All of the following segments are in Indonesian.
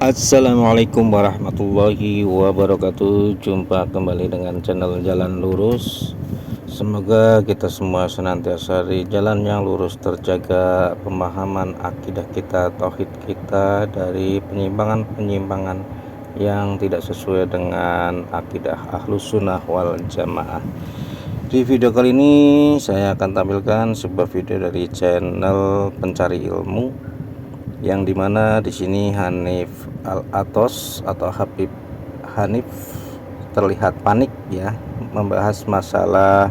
Assalamualaikum warahmatullahi wabarakatuh. Jumpa kembali dengan channel Jalan Lurus. Semoga kita semua senantiasa di jalan yang lurus, terjaga pemahaman akidah kita, tauhid kita dari penyimpangan-penyimpangan yang tidak sesuai dengan akidah Ahlus Sunnah wal Jamaah. Di video kali ini saya akan tampilkan sebuah video dari channel Pencari Ilmu, yang dimana di sini Hanif Al-Athos atau Habib Hanif terlihat panik ya, membahas masalah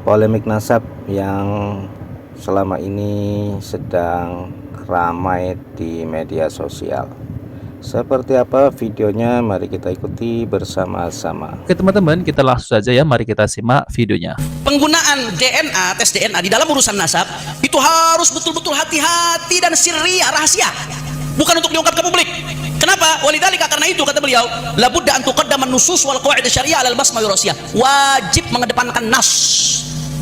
polemik nasab yang selama ini sedang ramai di media sosial. Seperti apa videonya? Mari kita ikuti bersama-sama. Oke teman-teman, kita langsung saja ya, mari kita simak videonya. Penggunaan DNA, tes DNA di dalam urusan nasab itu harus betul-betul hati-hati dan sirri, rahasia, bukan untuk diungkap ke publik. Kenapa? Walidzalika, karena itu kata beliau, labudda an tuqaddama an-nusus wal qawaid syariah alal basmah wirasiyah. Wajib mengedepankan nas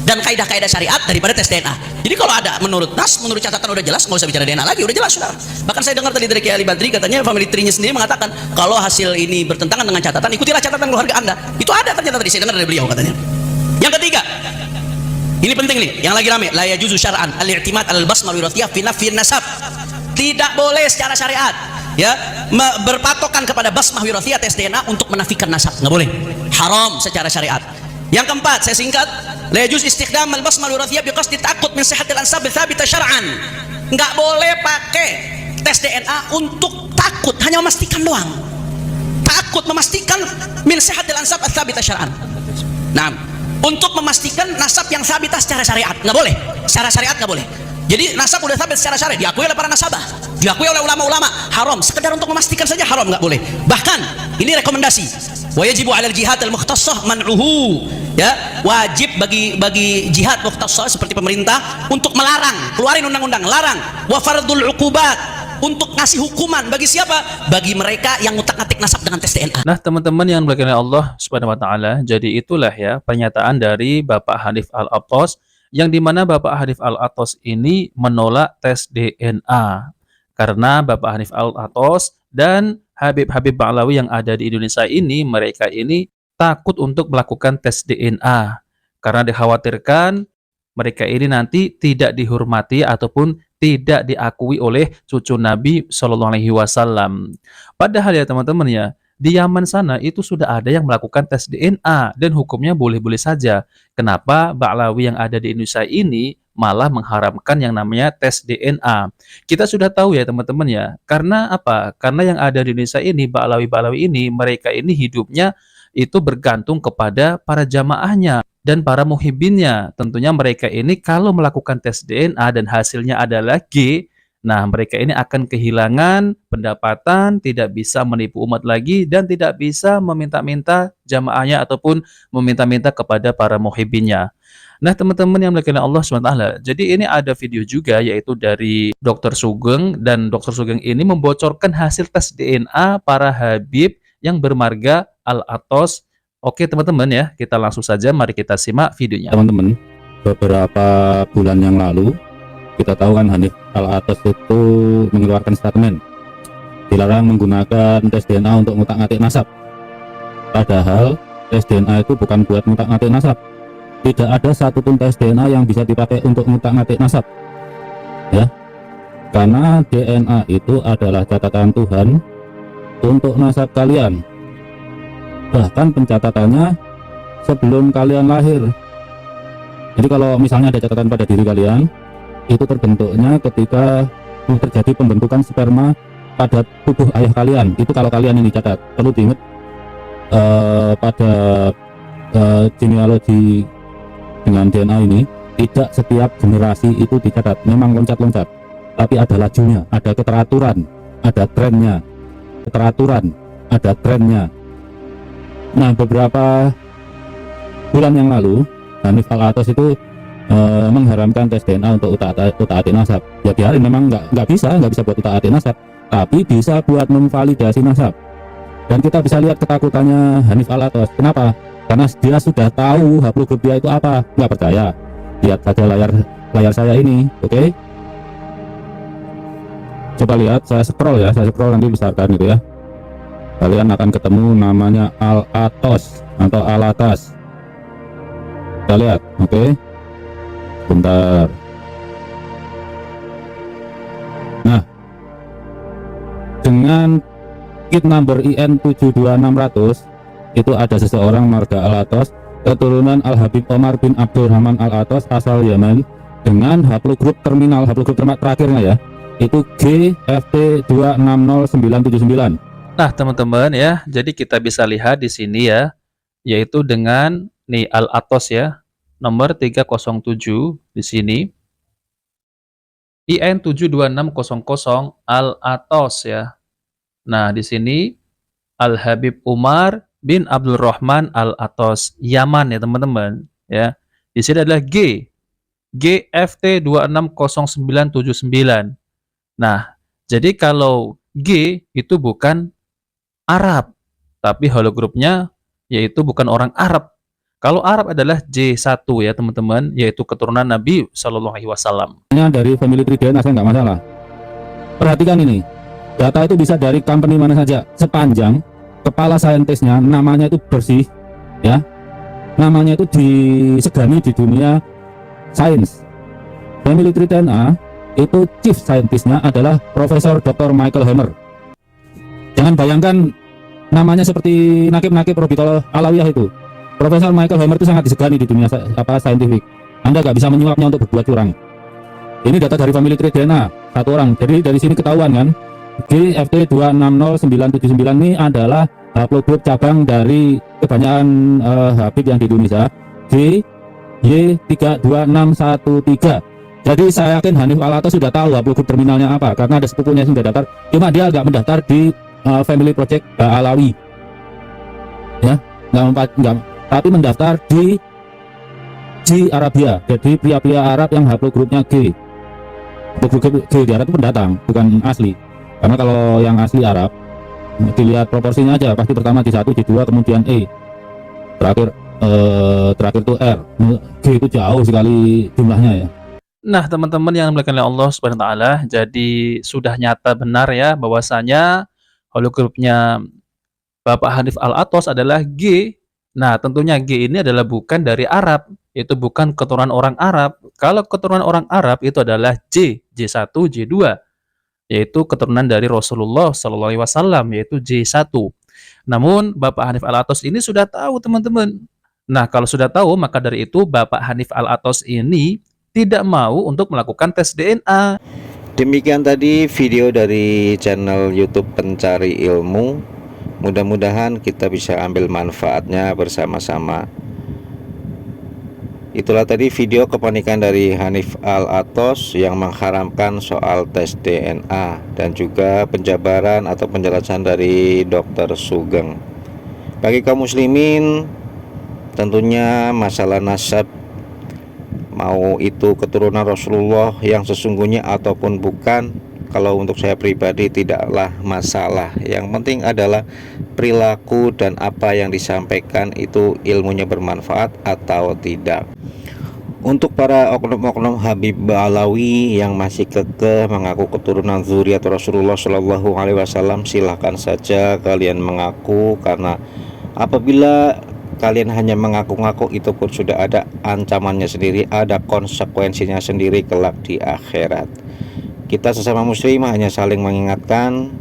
dan kaidah-kaidah syariat daripada tes DNA. Jadi kalau ada menurut nas, menurut catatan udah jelas, nggak usah bicara DNA lagi, udah jelas sudah. Bahkan saya dengar tadi dari Kiai Ali Badri, katanya family tree-nya sendiri mengatakan kalau hasil ini bertentangan dengan catatan, ikutilah catatan keluarga Anda. Itu ada ternyata tadi saya dengar dari beliau katanya. Yang ketiga, ini penting nih, yang lagi rame, la yajuzu syar'an al-i'timad al-basmah wirasiyah fi nafyi nasab. Tidak boleh secara syariat ya berpatokan kepada basmah wirasiyah tes DNA untuk menafikan nasab, nggak boleh, haram secara syariat. Yang keempat, saya singkat, la yajuz istikhdam al-basmah wirasiyah biqasdi ta'aqqud min sihhatil ansab tsabita syar'an. Nggak boleh pakai tes DNA untuk takut, hanya memastikan doang. Takut memastikan min sihhatil ansab tsabita syar'an. Nah, untuk memastikan nasab yang sabita secara syariat nggak boleh, secara syariat nggak boleh. Jadi nasab udah sabit secara syariat, diakui oleh para nasabah, diakui oleh ulama-ulama, haram. Sekedar untuk memastikan saja haram, nggak boleh. Bahkan ini rekomendasi, wa yajibu 'alal jihad al-mukhtassah man'uhu, ya, wajib bagi jihad mukhtassah seperti pemerintah untuk melarang, keluarin undang-undang larang, wa fardul uqubat, untuk ngasih hukuman bagi siapa? Bagi mereka yang ngutak-ngatik nasab dengan tes DNA. Nah teman-teman yang dimuliakan oleh Allah Subhanahu wa Ta'ala, jadi itulah ya pernyataan dari Bapak Hanif Al-Athos, yang dimana Bapak Hanif Al-Athos ini menolak tes DNA karena Bapak Hanif Al-Athos dan Habib-Habib Ba'alawi yang ada di Indonesia ini, mereka ini takut untuk melakukan tes DNA karena dikhawatirkan mereka ini nanti tidak dihormati ataupun tidak diakui oleh cucu Nabi Shallallahu Alaihi Wasallam. Padahal ya teman-teman ya, di Yaman sana itu sudah ada yang melakukan tes DNA dan hukumnya boleh-boleh saja. Kenapa Ba'alawi yang ada di Indonesia ini malah mengharamkan yang namanya tes DNA? Kita sudah tahu ya teman-teman ya, karena apa? Karena yang ada di Indonesia ini, Ba'alawi-Ba'alawi ini, mereka ini hidupnya itu bergantung kepada para jamaahnya dan para muhibinnya. Tentunya mereka ini kalau melakukan tes DNA dan hasilnya adalah G, nah mereka ini akan kehilangan pendapatan, tidak bisa menipu umat lagi, dan tidak bisa meminta-minta jamaahnya ataupun meminta-minta kepada para muhibinnya. Nah teman-teman yang dimuliakan Allah SWT, jadi ini ada video juga yaitu dari Dr. Sugeng, dan Dr. Sugeng ini membocorkan hasil tes DNA para Habib yang bermarga Al-Athos. Oke teman-teman ya, kita langsung saja, mari kita simak videonya. Teman-teman, beberapa bulan yang lalu kita tahu kan Hanif Al-Athos itu mengeluarkan statement dilarang menggunakan tes DNA untuk ngutak-ngatik nasab. Padahal tes DNA itu bukan buat ngutak-ngatik nasab. Tidak ada satupun tes DNA yang bisa dipakai untuk ngutak-ngatik nasab, ya, karena DNA itu adalah catatan Tuhan untuk nasab kalian. Bahkan pencatatannya sebelum kalian lahir. Jadi kalau misalnya ada catatan pada diri kalian, itu terbentuknya ketika terjadi pembentukan sperma pada tubuh ayah kalian. Itu kalau kalian ini catat. Perlu diingat pada genealogi dengan DNA ini, tidak setiap generasi itu dicatat. Memang loncat-loncat, tapi ada lajunya, ada keteraturan, ada trennya. Keteraturan, ada trennya. Nah, beberapa bulan yang lalu Hanif Al-Athos itu mengharamkan tes DNA untuk utak-atik nasab. Ya biarin, memang nggak bisa buat utak-atik nasab, tapi bisa buat memvalidasi nasab. Dan kita bisa lihat ketakutannya Hanif Al-Athos. Kenapa? Karena dia sudah tahu haplogrup dia itu apa. Nggak percaya, lihat saja layar saya ini, oke? Coba lihat, saya scroll nanti besarkan gitu ya. Kalian akan ketemu namanya Al-Atos atau Al-Atas. Kita lihat, oke. Bentar. Nah, dengan kit number IN 72600 itu ada seseorang marga Al-Atos, keturunan Al-Habib Omar bin Abdurrahman Al-Atos asal Yaman, dengan haplogrup terminal, haplogrup terakhirnya ya, itu GFT 260979. Nah, teman-teman ya, jadi kita bisa lihat di sini ya, yaitu dengan nih Al-Atos ya, nomor 307 di sini. IN 72600 Al-Atos ya. Nah, di sini Al-Habib Umar bin Abdurrahman Al-Atos, Yaman ya, teman-teman ya. Di sini adalah GFT 260979. Nah, jadi kalau G itu bukan Arab, tapi hologrupnya yaitu bukan orang Arab. Kalau Arab adalah J1 ya teman-teman, yaitu keturunan Nabi Shallallahu Alaihi Wasallam. Dari family tree DNA saya nggak masalah. Perhatikan ini, data itu bisa dari company mana saja, sepanjang kepala saintisnya namanya itu bersih, ya, namanya itu disegani di dunia sains. Family tree DNA itu chief scientistnya adalah Profesor Dr. Michael Hammer. Jangan bayangkan namanya seperti nakib-nakib Robitol Alawiyah itu. Profesor Michael Hammer itu sangat disegani di dunia saintifik. Anda nggak bisa menyuapnya untuk berbuat curang. Ini data dari family tree DNA satu orang. Jadi dari sini ketahuan kan, GFT 260979 ini adalah haplogrup cabang dari kebanyakan Habib yang di Indonesia, GY32613. Jadi saya yakin Hanif Al-Atos sudah tahu haplogrup terminalnya apa, karena ada sepupunya yang sudah daftar. Cuma dia agak mendaftar di Family Project Alawi, ya, nggak, tapi mendaftar di Arabia. Jadi pria-pria Arab yang haplogrupnya G. Haplogrup G di Arab itu pendatang, bukan asli. Karena kalau yang asli Arab, dilihat proporsinya aja, pasti pertama di 1, di 2, kemudian E, terakhir itu R. G itu jauh sekali jumlahnya ya. Nah, teman-teman yang dimuliakan oleh Allah Subhanahu wa taala, jadi sudah nyata benar ya bahwasanya hologrupnya Bapak Hanif Al-Atos adalah G. Nah, tentunya G ini adalah bukan dari Arab, itu bukan keturunan orang Arab. Kalau keturunan orang Arab itu adalah J1, J2, yaitu keturunan dari Rasulullah Sallallahu Alaihi Wasallam, yaitu J1. Namun Bapak Hanif Al-Atos ini sudah tahu, teman-teman. Nah, kalau sudah tahu, maka dari itu Bapak Hanif Al-Atos ini tidak mau untuk melakukan tes DNA. Demikian tadi video dari channel YouTube Pencari Ilmu. Mudah-mudahan kita bisa ambil manfaatnya bersama-sama. Itulah tadi video kepanikan dari Hanif Al-Atos yang mengharamkan soal tes DNA dan juga penjabaran atau penjelasan dari Dr. Sugeng. Bagi kaum muslimin, tentunya masalah nasab, mau itu keturunan Rasulullah yang sesungguhnya ataupun bukan, kalau untuk saya pribadi tidaklah masalah. Yang penting adalah perilaku dan apa yang disampaikan itu ilmunya bermanfaat atau tidak. Untuk para oknum-oknum Habib Alawi yang masih kekeh mengaku keturunan zuriat Rasulullah Shallallahu Alaihi Wasallam, silahkan saja kalian mengaku, karena apabila kalian hanya mengaku-ngaku itu pun sudah ada ancamannya sendiri, ada konsekuensinya sendiri kelak di akhirat. Kita sesama muslim hanya saling mengingatkan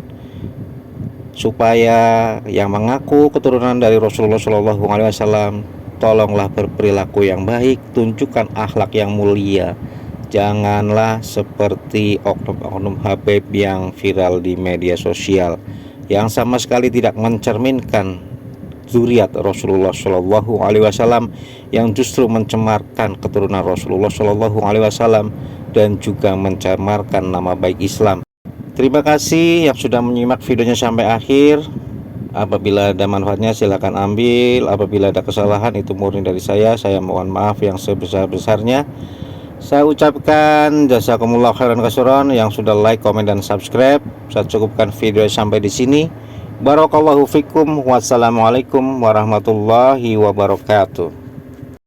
supaya yang mengaku keturunan dari Rasulullah Shallallahu Alaihi Wasallam, tolonglah berperilaku yang baik, tunjukkan akhlak yang mulia. Janganlah seperti oknum-oknum Habib yang viral di media sosial, yang sama sekali tidak mencerminkan zuriat Rasulullah Shallallahu Alaihi Wasallam, yang justru mencemarkan keturunan Rasulullah Shallallahu Alaihi Wasallam dan juga mencemarkan nama baik Islam. Terima kasih yang sudah menyimak videonya sampai akhir. Apabila ada manfaatnya silakan ambil, apabila ada kesalahan itu murni dari saya mohon maaf yang sebesar-besarnya. Saya ucapkan jazakumullah khairan katsiran yang sudah like, komen, dan subscribe. Saya cukupkan video sampai di sini. Barakallahu fikum. Wassalamualaikum warahmatullahi wabarakatuh.